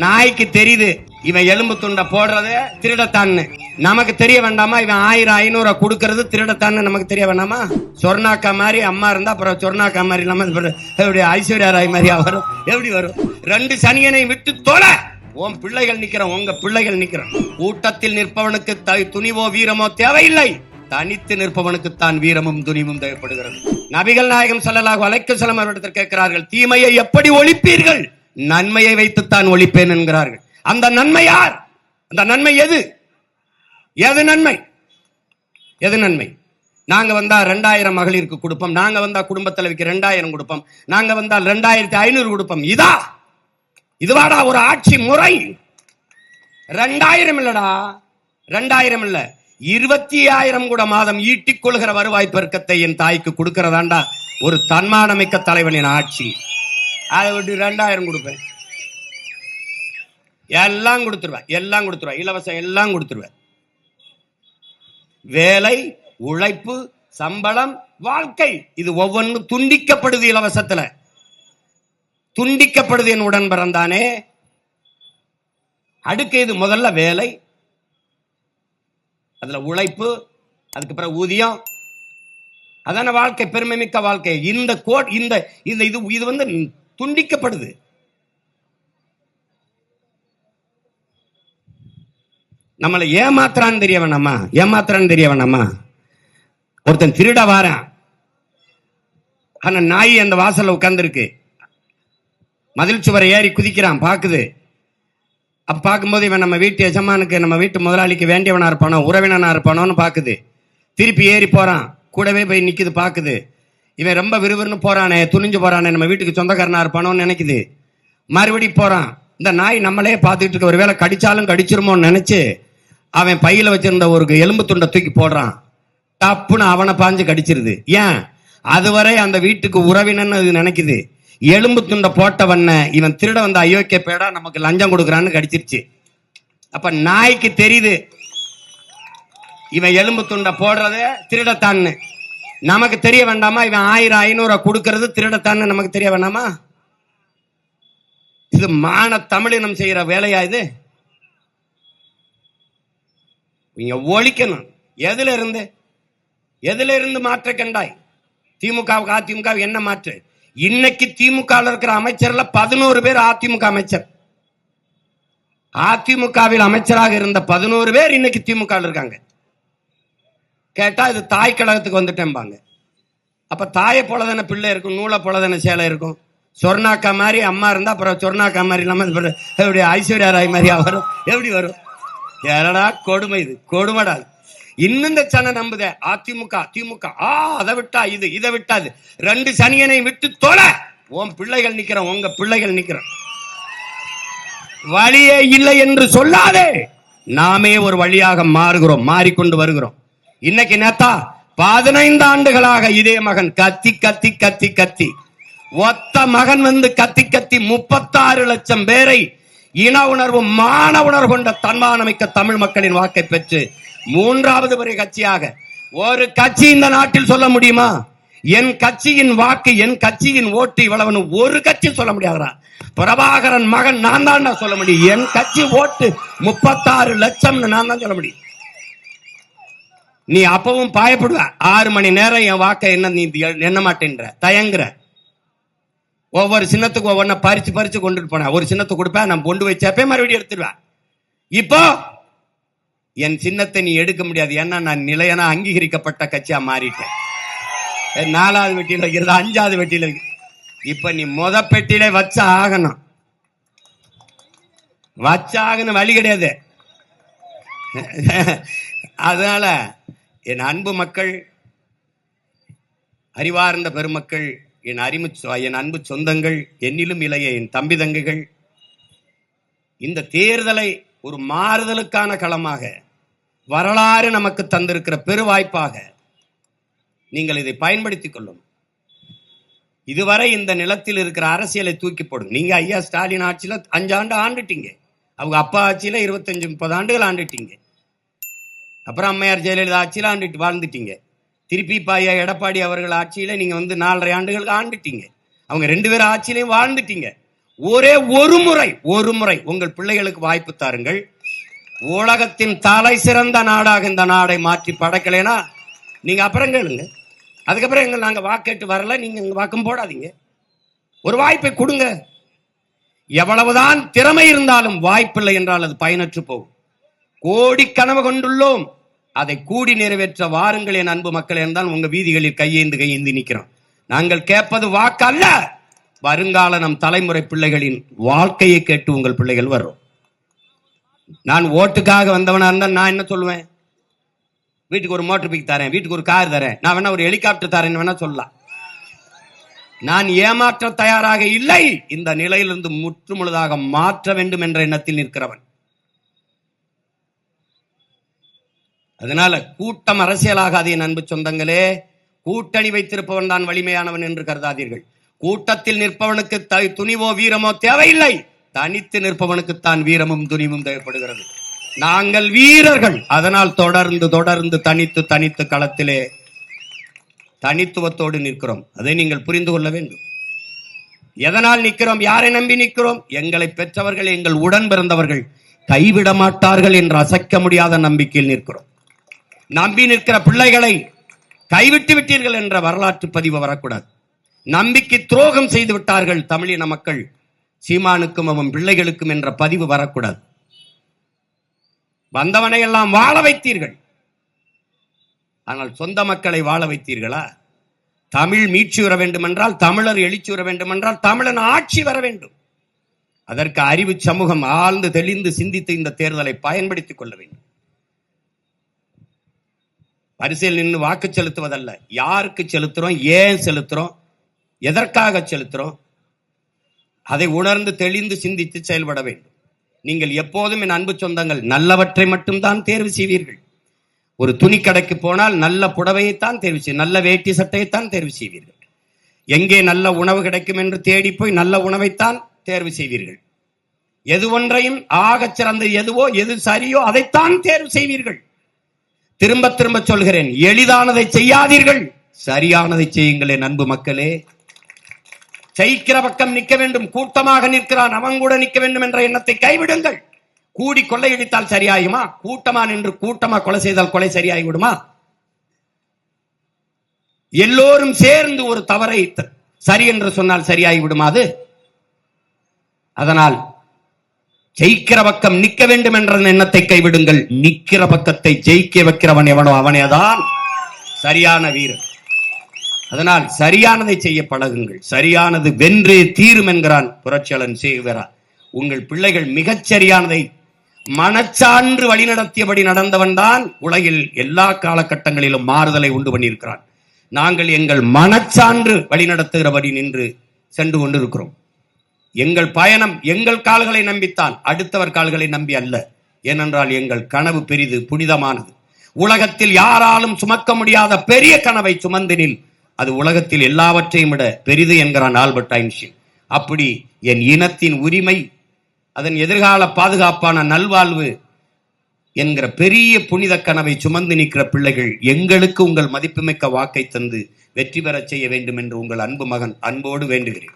நாய்க்கு தெரியுது இவன் எலும்பு துண்டை போடுறது திருடத்தான்னு. நமக்கு தெரிய வேண்டாமா? இவன் 1000-500 கொடுக்கறது திருடத்தான்னு நமக்கு தெரிய வேண்டாமா? சொர்ணாக்கா மாதிரி அம்மா இருந்தா அப்புறம் சொர்ணாக்கா மாதிரி இல்லாம எப்படி ஐஸ்வர்யா ராய் மாதிரியா வரும்? எப்படி வரும்? 2 சனியனை விட்டு தொலை. உன் பிள்ளைகள் நிக்கிறோம், உங்க பிள்ளைகள் நிக்கிறோம். கூட்டத்தில் நிற்பவனுக்கு துணிவோ வீரமோ தேவையில்லை, தனித்து நிற்பவனுக்கு தான் வீரமும் துணிவும் தேவைப்படுகிறது. நபிகள் நாயகம் ஸல்லல்லாஹு அலைஹி வஸல்லம் அவர்களிடத்தில் கேட்கிறார்கள், தீமையை எப்படி ஒழிப்பீர்கள்? நன்மையை வைத்துத்தான் ஒழிப்பேன் என்கிறார்கள். அந்த நன்மை யார்? அந்த நன்மை எது? எது நன்மை? எது நன்மை? நாங்க வந்தா 2000 மகளிருக்கு கொடுப்போம், நாங்க வந்தா குடும்ப தலைவிக்கு 2000 கொடுப்போம், நாங்க வந்தால் 2500 கொடுப்போம். இதுவாடா ஒரு ஆட்சி முறை? 2000 இல்லடா, 2000 இல்ல, 25,000 கூட மாதம் ஈட்டிக் கொள்கிற வருவாய் பெருக்கத்தை என் தாய்க்கு கொடுக்கிறதாண்டா ஒரு தன்மானமிக்க தலைவனின் ஆட்சி. அதை விட்டு 2000 கொடுப்பேன், எல்லாம் கொடுத்துருவேன், இலவசம் எல்லாம் கொடுத்துருவேன். வேலை, உழைப்பு, சம்பளம், வாழ்க்கை, இது ஒவ்வொன்றும் துண்டிக்கப்படுது. இலவசத்துல துண்டிக்கப்படுது. என் உடன் பிறந்தானே. அடுக்கு இது முதல்ல வேலை, அதுல உழைப்பு, அதுக்கு பிறகு ஊதியம், அதான வாழ்க்கை, பெருமை மிக்க வாழ்க்கை. இது வந்து துண்டிக்கப்படுது. நம்மளை ஏமாத்துறான்னு தெரிய வேணாமா? ஒருத்தன் திருட வாரான், ஆனா நாய் அந்த வாசல்ல உட்கார்ந்து இருக்கு, மதில் சுவரை ஏறி குதிக்கிறான், பாக்குது. அப்ப பார்க்கும்போது இவன் நம்ம வீட்டு எஜமானுக்கு, நம்ம வீட்டு முதலாளிக்கு வேண்டியவனா இருப்பானோ, உறவினனா இருப்பானோன்னு பாக்குது. திருப்பி ஏறி போறான், கூடவே போய் நிக்குது, பாக்குது. இவன் ரொம்ப விறுவிறுன்னு போறானே, துணிஞ்சு போறானே, நம்ம வீட்டுக்கு சொந்தக்காரனா இருப்பானோன்னு நினைக்குது. மறுபடி போறான். இந்த நாய் நம்மளே பார்த்துட்டு இருக்க, ஒருவேளை கடிச்சாலும் கடிச்சிருமோன்னு நினைச்சு அவன் பையில வச்சிருந்த ஒரு எலும்பு துண்டை தூக்கி போடுறான். டப்புன்னு அவனை பாஞ்சு கடிச்சிருது. ஏன்? அதுவரை அந்த வீட்டுக்கு உறவினன்னு அது நினைக்குது. எலும்பு துண்டை போட்டவன இவன் திருட வந்த அயோக்கிய பேடா நமக்கு லஞ்சம் கொடுக்குறான்னு கடிச்சிருச்சு. அப்ப நாய்க்கு தெரியுது இவன் எலும்பு துண்டை போடுறது திருடத்தான்னு. நமக்கு தெரிய வேண்டாமா? இவன் 1000-500 கொடுக்கறது திருடத்தான்னு நமக்கு தெரிய வேண்டாமா? இது மான தமிழினம் செய்யற வேலையா? இங்க ஒழிக்கணும். எதுல இருந்து மாற்ற கண்டாய்? திமுகவுக்கு அதிமுக என்ன மாற்று? இன்னைக்கு திமுக இருக்கிற அமைச்சர்ல 11 பேர் அதிமுக அமைச்சர். அதிமுகவில் அமைச்சராக இருந்த 11 பேர் இன்னைக்கு திமுக இருக்காங்க. கேட்டா இது தாய் கழகத்துக்கு வந்துட்டேன்பாங்க. அப்ப தாயை போலதான பிள்ளை இருக்கும், நூலை போலதான சேலை இருக்கும். சொர்ணாக்கா மாதிரி அம்மா இருந்தா அப்புறம் சொர்ணாக்கா மாதிரி இல்லாம எப்படி ஐஸ்வர்யா ராய் மாதிரியா வரும்? எப்படி வரும்? ஏடா கொடுமை, இது கொடுமடா. இன்னும் இந்த சனை நம்புதே திமுக அதை விட்டா இது, இதை விட்டாது. 2 சனியனை விட்டு தொலை. உன் பிள்ளைகள் நிக்கிறோம், உங்க பிள்ளைகள் நிக்கிறோம். வழியே இல்லை என்று சொல்லாதே. நாமே ஒரு வழியாக மாறிக்கொண்டு வருகிறோம். இன்னைக்கு நேத்தா 15 ஆண்டுகளாக இதே மகன் கத்தி ஒத்த மகன் வந்து கத்தி 36 லட்சம் பேரை இன உணர்வு, மான உணர்வு கொண்ட தன்மானமிக்க தமிழ் மக்களின் வாக்கை பெற்று 3வது பெரிய கட்சியாக ஒரு கட்சி இந்த நாட்டில் சொல்ல முடியுமா? என் கட்சியின் வாக்கு, என் கட்சியின் ஓட்டு இவ்வளவுன்னு ஒரு கட்சி சொல்ல முடியாதா? பிரபாகரன் மகன் நான் தான் சொல்ல முடியும். என் கட்சி ஓட்டு 36 லட்சம் நான் தான் சொல்ல முடியும். நீ அப்பவும் பாயப்படுவ. 6 மணி நேரம் என் வாக்கை என்ன நீ எண்ண மாட்டேன்ற, தயங்குற. ஒவ்வொரு சின்னத்துக்கு ஒவ்வொன்ன பறிச்சு கொண்டுட்டு போன. ஒரு சின்னத்தை கொடுப்பேன், நான் கொண்டு வச்சப்பே மறுபடியும் எடுத்துருவேன். இப்போ என் சின்னத்தை நீ எடுக்க முடியாது. ஏன்னா நான் நிலையான அங்கீகரிக்கப்பட்ட கட்சியா மாறிட்டேன். 4வது வெட்டியில இருக்கிறது, 5வது வெட்டியில இருக்கு. இப்ப நீ பெட்டியில வச்ச ஆகணும், வழி கிடையாது. அதனால என் அன்பு மக்கள், அறிவார்ந்த பெருமக்கள், என் அன்பு சொந்தங்கள், என்னிலும் இளைய என் தம்பி தங்கைகள், இந்த தேர்தலை ஒரு மாறுதலுக்கான களமாக, வரலாறு நமக்கு தந்திருக்கிற பெருவாய்ப்பாக நீங்கள் இதை பயன்படுத்திக் கொள்ளும். இதுவரை இந்த நிலத்தில் இருக்கிற அரசியலை தூக்கி போடும். நீங்க ஐயா ஸ்டாலின் ஆட்சியில 5 ஆண்டு ஆண்டுட்டீங்க, அவங்க அப்பா ஆட்சியில 25-30 ஆண்டுகள் ஆண்டுட்டீங்க, அப்புறம் அம்மையார் ஜெயலலிதா ஆட்சியில வாழ்ந்துட்டீங்க. திருப்பி ஐயா எடப்பாடி அவர்கள் ஆட்சியில நீங்க 4.5 ஆண்டுகளுக்கு ஆண்டுட்டீங்க. அவங்க 2 பேர் ஆட்சியிலையும் வாழ்ந்துட்டீங்க. ஒரே ஒரு முறை உங்கள் பிள்ளைகளுக்கு வாய்ப்பு தாருங்கள். உலகத்தின் தலை சிறந்த நாடாக இந்த நாடை மாற்றி படைக்கலைனா நீங்க அப்புறம் கேளுங்க. அதுக்கப்புறம் நாங்க வாக்கேட்டு வரல, நீங்க வாக்கம் போடாதீங்க. ஒரு வாய்ப்பை கொடுங்க. எவ்வளவுதான் திறமை இருந்தாலும் வாய்ப்பில்லை என்றால் அது பயனற்று போகும். கோடி கனவு கொண்டுள்ளோம், அதை கூடி நிறைவேற்ற வாருங்கள் என் அன்பு மக்கள் என்றால் உங்க வீதிகளில் கையேந்தி நிற்கிறோம். நாங்கள் கேட்பது வாக்கு அல்ல, வருங்கால நம் தலைமுறை பிள்ளைகளின் வாழ்க்கையை கேட்டு உங்கள் பிள்ளைகள் வரும். நான் ஓட்டுக்காக வந்தவனா இருந்தா நான் என்ன சொல்லுவேன்? வீட்டுக்கு ஒரு மோட்டர் பைக் தரேன், வீட்டுக்கு ஒரு கார் தரேன், நான் வேணா ஒரு ஹெலிகாப்டர் தரேன் வேணா சொல்லலாம். நான் ஏமாற்ற தயாராக இல்லை. இந்த நிலையிலிருந்து முற்றுமுழுதாக மாற்ற வேண்டும் என்ற எண்ணத்தில் நிற்கிறவன். அதனால கூட்டம் அரசியலாகாது என் அன்பு சொந்தங்களே. கூட்டணி வைத்திருப்பவன் தான் வலிமையானவன் என்று கருதாதீர்கள். கூட்டத்தில் நிற்பவனுக்கு துணிவோ வீரமோ தேவையில்லை. தனித்து நிற்பவனுக்குத்தான் வீரமும் துணிவும் தேவைப்படுகிறது. நாங்கள் வீரர்கள். அதனால் தொடர்ந்து தனித்து களத்திலே தனித்துவத்தோடு நிற்கிறோம். அதை நீங்கள் புரிந்து கொள்ள வேண்டும். எதனால் நிற்கிறோம்? யாரை நம்பி நிற்கிறோம்? எங்களை பெற்றவர்கள், எங்கள் உடன் பிறந்தவர்கள் கைவிட மாட்டார்கள் என்ற அசைக்க முடியாத நம்பிக்கையில் நிற்கிறோம். நம்பி நிற்கிற பிள்ளைகளை கைவிட்டு விட்டீர்கள் என்ற வரலாற்று பதிவு வரக்கூடாது. நம்பிக்கை துரோகம் செய்து விட்டார்கள் தமிழின மக்கள் சீமானுக்கும் அவன் பிள்ளைகளுக்கும் என்ற பதிவு வரக்கூடாது. வந்தவனை எல்லாம் வாழ வைத்தீர்கள், ஆனால் சொந்த மக்களை வாழ வைத்தீர்களா? தமிழ் மீட்சி வர வேண்டும் என்றால், தமிழர் எழுச்சி வர வேண்டும் என்றால் தமிழன் ஆட்சி வர வேண்டும். அதற்கு அறிவு சமூகம் ஆழ்ந்து தெளிந்து சிந்தித்து இந்த தேர்தலை பயன்படுத்திக் கொள்ள வேண்டும். வரிசையில் நின்று வாக்கு செலுத்துவதல்ல. யாருக்கு செலுத்துறோம், ஏன் செலுத்துறோம், எதற்காக செலுத்துறோம், அதை உணர்ந்து தெளிந்து சிந்தித்து செயல்பட வேண்டும். நீங்கள் எப்போதும் என் அன்பு சொந்தங்கள் நல்லவற்றை மட்டும்தான் தேர்வு செய்வீர்கள். ஒரு துணி கடைக்கு போனால் நல்ல புடவையைத்தான் தேர்வு செய்வீர்கள், நல்ல வேட்டி சட்டையைத்தான் தேர்வு செய்வீர்கள். எங்கே நல்ல உணவு கிடைக்கும் என்று தேடி போய் நல்ல உணவைத்தான் தேர்வு செய்வீர்கள். எது ஒன்றையும் ஆகச் சிறந்த எதுவோ, எது சரியோ அதைத்தான் தேர்வு செய்வீர்கள். திரும்ப சொல்கிறேன், எளிதானதை செய்யாதீர்கள், சரியானதை செய்யுங்கள் என் அன்பு மக்களே. ஜெயிக்கிற பக்கம் நிற்க வேண்டும். கூட்டமாக நிற்கிறான், அவன் கூட நிற்க வேண்டும் என்ற எண்ணத்தை கைவிடுங்கள். கூடி கொள்ளையடித்தால் சரியாகுமா? கூட்டமா நின்று கூட்டமா கொலை செய்தால் கொலை சரியாகிவிடுமா? எல்லோரும் சேர்ந்து ஒரு தவறை சரி என்று சொன்னால் சரியாகிவிடுமா அது? அதனால் ஜெயிக்கிற பக்கம் நிற்க வேண்டும் என்ற எண்ணத்தை கைவிடுங்கள். நிற்கிற பக்கத்தை ஜெயிக்க வைக்கிறவன் எவனோ அவனேதான் சரியான வீரன். அதனால் சரியானதை செய்ய பழகுங்கள். சரியானது வென்றே தீரும் என்கிறான் புரட்சியாளன் சேகுவேரா. உங்கள் பிள்ளைகள் மிகச் சரியானதை மனச்சான்று வழிநடத்தியபடி நடந்தவன் தான் உலகில் எல்லா காலகட்டங்களிலும் மாறுதலை உண்டு பண்ணியிருக்கிறான். நாங்கள் எங்கள் மனச்சான்று வழிநடத்துகிறபடி நின்று சென்று கொண்டிருக்கிறோம். எங்கள் பயணம் எங்கள் கால்களை நம்பித்தான், அடுத்தவர் கால்களை நம்பி அல்ல. ஏனென்றால் எங்கள் கனவு பெரிது, புனிதமானது. உலகத்தில் யாராலும் சுமக்க முடியாத பெரிய கனவை சுமந்தினில் அது உலகத்தில் எல்லாவற்றையும் விட பெரிது என்கிறான் ஆல்பர்ட் ஐன்ஸ்டீன். அப்படி என் இனத்தின் உரிமை, அதன் எதிர்கால பாதுகாப்பான நல்வாழ்வு என்கிற பெரிய புனித கனவை சுமந்து நிற்கிற பிள்ளைகள் எங்களுக்கு உங்கள் மதிப்புமிக்க வாக்கை தந்து வெற்றி பெறச் செய்ய வேண்டும் என்று உங்கள் அன்பு மகன் அன்போடு வேண்டுகிறேன்.